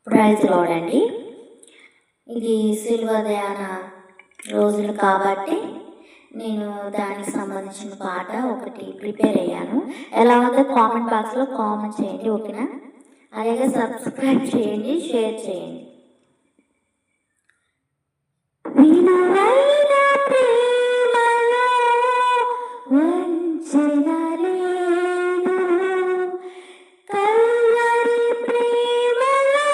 Praise lord అండి. ఇది శిలువ ధ్యాన రోజులు కాబట్టి నేను దానికి సంబంధించిన పాట ఒకటి ప్రిపేర్ అయ్యాను. ఎలా ఉందో కామెంట్ బాక్స్లో కామెంట్ చేయండి, ఓకేనా? అలాగే సబ్స్క్రైబ్ చేయండి, షేర్ చేయండి. విలువైన ప్రేమలో వంచన లేదు, కల్వరి ప్రేమలో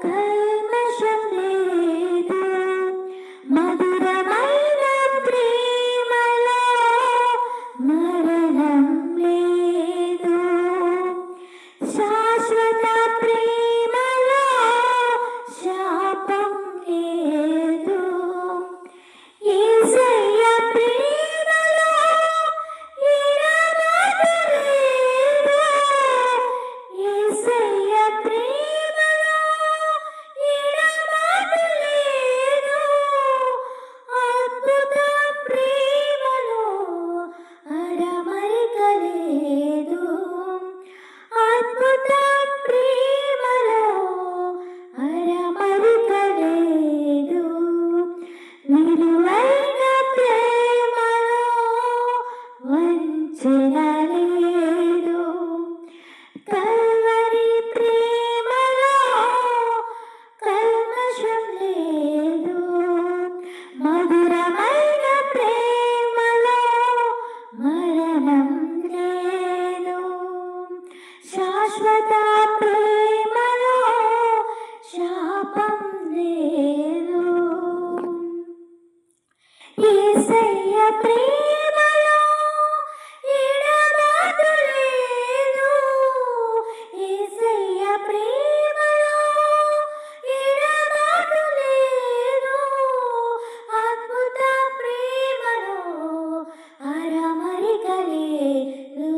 కల్మషం లేదు, మధురమైన ప్రేమలో మరణం లేదు, శాశ్వత ప్రేమలో శాపం లేదు, యేసయ్య ప్రేమలో ఎడబాటు లేదు, యేసయ్య ప్రేమలో ఎడబాటు లేదు, అద్భుత ప్రేమలో అడమరిక లేదు, అద్భుత ప్రేమలో అడమరిక లేదు, విలువైన ప్రేమలో వంచన లేదు, కల్వరి ప్రేమలో కల్మషం లేదు, మధురమైన ప్రేమలో మరణం లేదు, శాశ్వత ప్రేమలో శాపం లేదు, యేసయ్య ప్రేమలో ఎడబాటు లేదు, యేసయ్య ప్రేమలో ఎడబాటు లేదు, అద్భుత ప్రేమలో అరమరిక లేదు,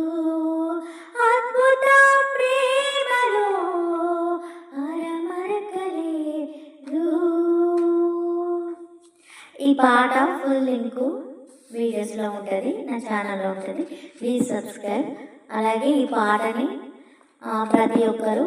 అద్భుత ప్రేమలో అరమరిక లేదు. ఈ పాట ఫుల్ లింకు వీడియోస్లో ఉంటుంది, నా ఛానల్లో ఉంటుంది. Please subscribe. అలాగే ఈ పాటని ప్రతి ఒక్కరూ